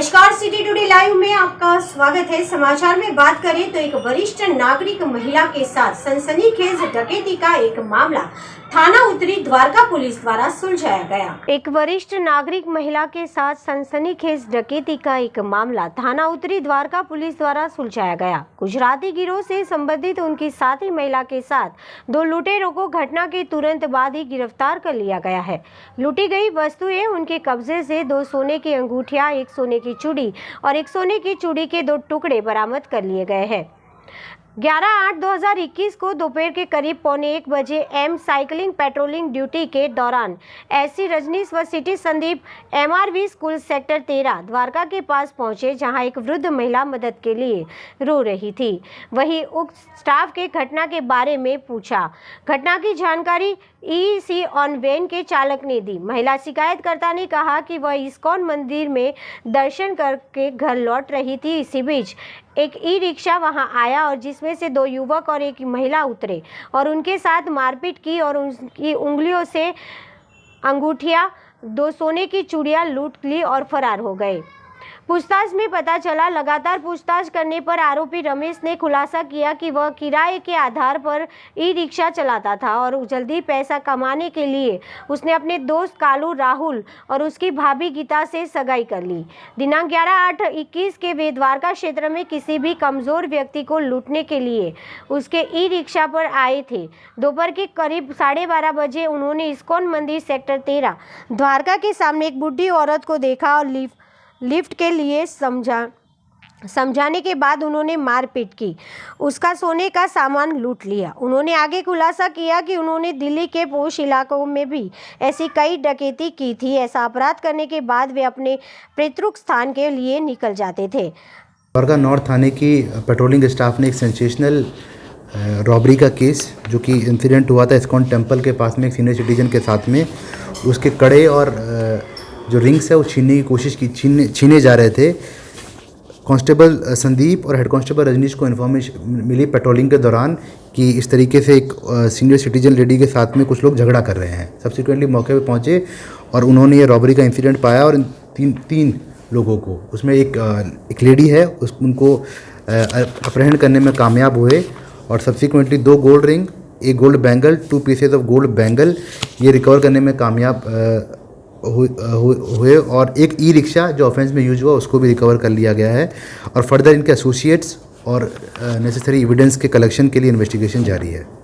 नमस्कार, city today live में आपका स्वागत है। समाचार में बात करें तो एक वरिष्ठ नागरिक महिला के साथ सनसनीखेज डकैती का एक मामला थाना उत्तरी द्वारका पुलिस द्वारा सुलझाया गया। एक वरिष्ठ नागरिक महिला के साथ सनसनीखेज डकैती का एक मामला थाना उत्तरी द्वारका पुलिस द्वारा सुलझाया गया। गुजराती गिरोह से संबंधित उनकी साथी महिला के साथ दो लुटेरों को घटना के तुरंत बाद ही गिरफ्तार कर लिया गया है। लूटी गई वस्तुएं उनके कब्जे से 2 सोने की अंगूठियां, 1 सोने की चूड़ी और 1 सोने की चूड़ी के 2 टुकड़े बरामद कर लिए गए हैं। 11/8/2021 को दोपहर के करीब 1:15 बजे एम साइकिलिंग पेट्रोलिंग ड्यूटी के दौरान एससी रजनीश व city Sandeep MRV school sector 13 Dwarka के पास पहुंचे, जहां एक वृद्ध महिला मदद के लिए रो रही थी। वहीं उक्त स्टाफ के घटना के बारे में पूछा। घटना की जानकारी EC ऑन वैन के चालक ने दी। महिला शिकायतकर्ता ने कहा कि वह इस्कॉन मंदिर में दर्शन करके घर लौट रही थी। इसी बीच एक ई-रिक्शा वहां आया और जिसमें से 2 युवक और एक महिला उतरे और उनके साथ मारपीट की और उनकी उंगलियों से अंगूठियां, 2 सोने की चूड़ियां लूट ली और फरार हो गए। पूछताछ में पता चला। लगातार पूछताछ करने पर आरोपी रमेश ने खुलासा किया कि वह किराए के आधार पर ई-रिक्शा चलाता था और जल्दी पैसा कमाने के लिए उसने अपने दोस्त कालू, राहुल और उसकी भाभी गीता से सगाई कर ली। दिनांक 11/8/21 के वे द्वारका क्षेत्र में किसी भी कमजोर व्यक्ति को लूटने के लिए उसके ई-रिक्शा पर आए थे। दोपहर के करीब 12:30 बजे उन्होंने इस्कॉन मंदिर सेक्टर 13 द्वारका के सामने एक बूढ़ी औरत को देखा और लिफ्ट के लिए समझाने के बाद उन्होंने मारपीट की, उसका सोने का सामान लूट लिया। उन्होंने आगे खुलासा किया कि उन्होंने दिल्ली के पोश इलाकों में भी ऐसी कई डकैती की थी। ऐसा अपराध करने के बाद वे अपने पैतृक स्थान के लिए निकल जाते थे। द्वारका नॉर्थ थाने की पेट्रोलिंग स्टाफ ने एक सेंसेशनल रॉबरी का केस, जो कि इंसिडेंट हुआ था इस्कॉन टेम्पल के पास में एक सीनियर सिटीजन के साथ में, उसके कड़े और जो रिंग्स है वो छीनने की कोशिश की, छीने जा रहे थे। कांस्टेबल संदीप और हेड कांस्टेबल रजनीश को इन्फॉर्मेशन मिली पेट्रोलिंग के दौरान कि इस तरीके से एक सीनियर सिटीजन लेडी के साथ में कुछ लोग झगड़ा कर रहे हैं। सब्सिक्वेंटली मौके पे पहुंचे और उन्होंने ये रॉबरी का इंसिडेंट पाया और तीन लोगों को, उसमें एक लेडी है, उनको अपहरण करने में कामयाब हुए और subsequently 2 gold ring, 1 gold bangle, 2 pieces of gold bangle ये रिकवर करने में कामयाब हुए और एक ई-रिक्शा जो ऑफेंस में यूज हुआ उसको भी रिकवर कर लिया गया है और फर्दर इनके एसोसिएट्स और नेसेसरी एविडेंस के कलेक्शन के लिए इन्वेस्टिगेशन जारी है।